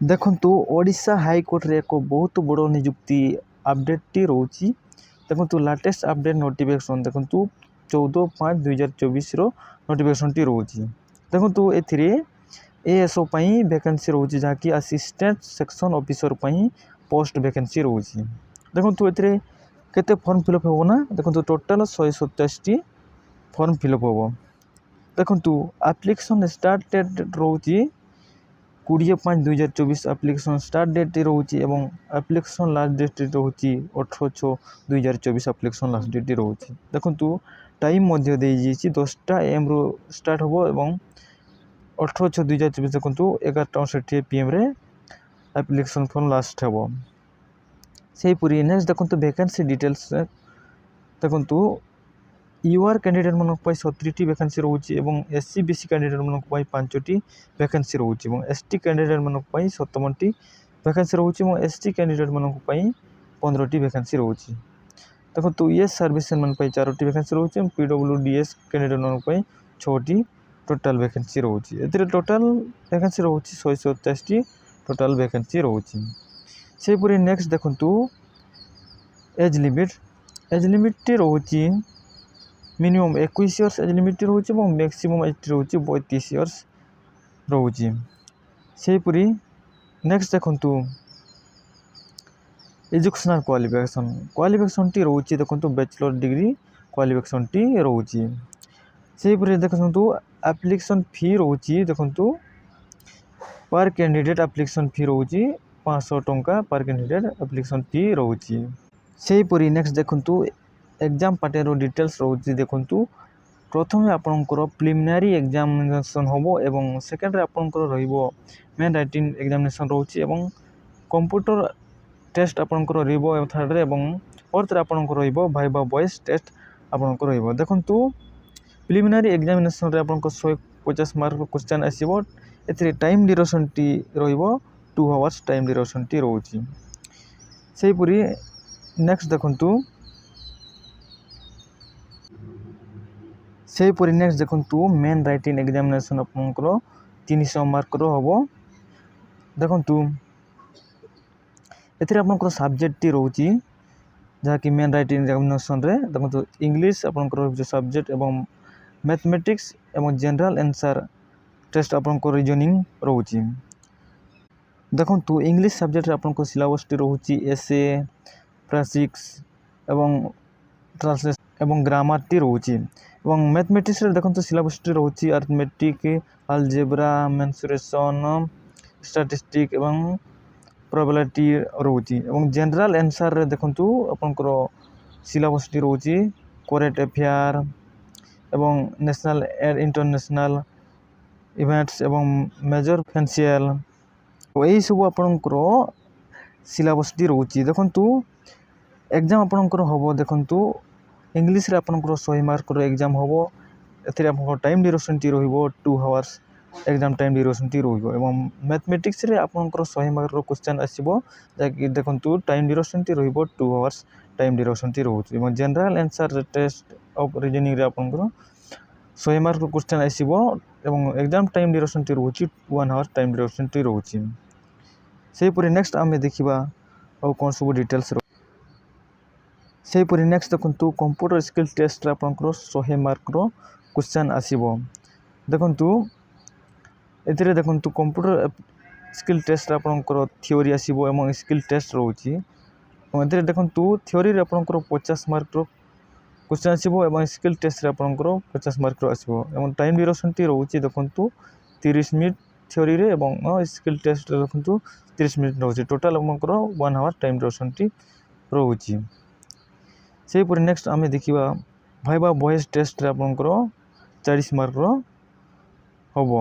देखंतु ओडिशा हाईकोर्ट रे एक बहुत बड़ नियुक्ति अपडेट टी रोची। देखंतु लेटेस्ट अपडेट नोटिफिकेशन देखंतु 14/5/2024 रो नोटिफिकेशन टी रोची। देखंतु एथिरे एएसओ पई वैकेंसी रोची जाकी असिस्टेंट सेक्शन ऑफिसर पई पोस्ट वैकेंसी रोची। देखंतु एथिरे केते फॉर्म फिलअप होबो ना देखंतु टोटल 127 टी फॉर्म फिलअप होबो। देखंतु एप्लीकेशन स्टार्ट डेट रोची 20/5/2024 एप्लीकेशन स्टार्ट डेट रोची एवं एप्लीकेशन लास्ट डेट रोची 18/6/2024 एप्लीकेशन लास्ट डेट रोची। देखंतु टाइम मध्य दे जीची 10टा एम रो स्टार्ट होबो एवं 18/6/2024 देखंतु 11:68 PM रे एप्लीकेशन फॉर्म लास्ट होबो। सेही पुरी नेक्स्ट देखंतु वैकेंसी डिटेल्स देखंतु यूआर कैंडिडेट मनक पई 70 टी वैकेंसी रोची एवं एससी बीसी कैंडिडेट मनक पई 5 टी वैकेंसी रोची एवं एसटी कैंडिडेट मनक पई 57 टी वैकेंसी रोची एवं एसटी कैंडिडेट मनक पई 15 टी वैकेंसी रोची। देखंतु ईएस सर्विसमैन मन पई 4 टी वैकेंसी रोची एवं पीडब्ल्यूडीएस कैंडिडेट मनक पई 6 टी टोटल वैकेंसी रोची। एथिरे टोटल वैकेंसी रोची 127 टी टोटल वैकेंसी रोची। सेही पुरी नेक्स्ट देखंतु एज लिमिट टी रोची मिनिमम 21 इयर्स एज लिमिट रोची एवं मैक्सिमम एज रोची 32 इयर्स रोची। सेही पुरी नेक्स्ट देखंतु एजुकेशनल क्वालिफिकेशन टी रोची देखंतु बैचलर डिग्री क्वालिफिकेशन टी रोची। सेही पुरी देखंतु एप्लीकेशन फी रोची देखंतु पर कैंडिडेट एप्लीकेशन फी रोची 500 टंका पर कैंडिडेट एप्लीकेशन फी रोची। सेही पुरी नेक्स्ट देखंतु एग्जाम पैटर्न डिटेल्स रोची देखंतु प्रथम आपनकर प्रिलिमिनरी एग्जामिनेशन होबो एवं सेकेंड रे आपनकर रहिबो मेन राइटिंग एग्जामिनेशन रोची एवं कंप्यूटर टेस्ट आपनकर रहिबो एवं थर्ड रे एवं फोर्थ रे आपनकर रहिबो भाइबा वॉइस टेस्ट आपनकर रहिबो। देखंतु प्रिलिमिनरी एग्जामिनेशन रे आपनकर 150 मार्क क्वेश्चन आसीबो। एथिरे टाइम ड्यूरेशन टी रहिबो 2 आवर्स टाइम ड्यूरेशन टी रोची। सेही पुरी नेक्स्ट देखंतु मेन राइटिंग एग्जामिनेशन आपनकर 300 मार्क रो होबो। देखंतु एथिरे आपनकर सब्जेक्ट टी रोची जाकी मेन राइटिंग एग्जामिनेशन रे देखंतु इंग्लिश आपनकर जो सब्जेक्ट एवं मैथमेटिक्स एवं जनरल आंसर टेस्ट आपनकर रीजनिंग रोची। देखंतु इंग्लिश सब्जेक्ट रे आपनकर सिलेबस टी रोची एसे फ्रासिक्स एवं ट्रांसलेशन एवं ग्रामर टी रोची एवं मैथमेटिक्स रे देखंतु सिलेबस टी रोची अरिथमेटिक अलजेब्रा मेंसुरेशन स्टैटिस्टिक एवं प्रोबेबिलिटी रोची एवं जनरल आंसर रे देखंतु आपनकर सिलेबस टी रोची करेंट अफेयर एवं नेशनल एंड इंटरनेशनल इवेंट्स एवं मेजर फाइनेंशियल एही सब आपनकर सिलेबस टी रोची। देखंतु एग्जाम आपनकर होबो देखंतु इंग्लिश रे आपनकर 100 मार्क रो एग्जाम होबो। एथिरे आपनकर टाइम ड्यूरेशन टी रहिबो 2 आवर्स एग्जाम टाइम ड्यूरेशन टी रहिबो एवं मैथमेटिक्स रे आपनकर 100 मार्क रो क्वेश्चन आसीबो जाकी देखंतु टाइम ड्यूरेशन टी रहिबो 2 आवर्स टाइम ड्यूरेशन टी रोची एवं general answer test of reasoning रे आपनकर 100 मार्क रो क्वेश्चन आसीबो एवं एग्जाम टाइम ड्यूरेशन टी रोची 1 आवर टाइम ड्यूरेशन टी रोची। सेही पुरी नेक्स्ट आमे देखिबा और कोन सब डिटेल्स सेही पुरी नेक्स्ट देखंतु कंप्यूटर स्किल टेस्ट रे आपनकर 100 मार्क रो क्वेश्चन आसीबो। देखंतु एथिरे देखंतु कंप्यूटर स्किल टेस्ट रे आपनकर थ्योरी आसीबो एवं स्किल टेस्ट रोची एवं एथिरे देखंतु थ्योरी रे आपनकर 50 मार्क रो क्वेश्चन आसीबो एवं स्किल टेस्ट रे आपनकर 50 मार्क रो आसीबो एवं टाइम ड्यूरेशन टी रोची देखंतु 30 मिनिट थ्योरी रे एवं स्किल टेस्ट रे देखंतु 30 मिनिट रोची टोटल आपनकर 1 आवर टाइम ड्यूरेशन टी रोची। सेही पुरी नेक्स्ट आमे देखिबा भाइबा वॉइस टेस्ट रे आपनकर 40 मार्क रो होबो।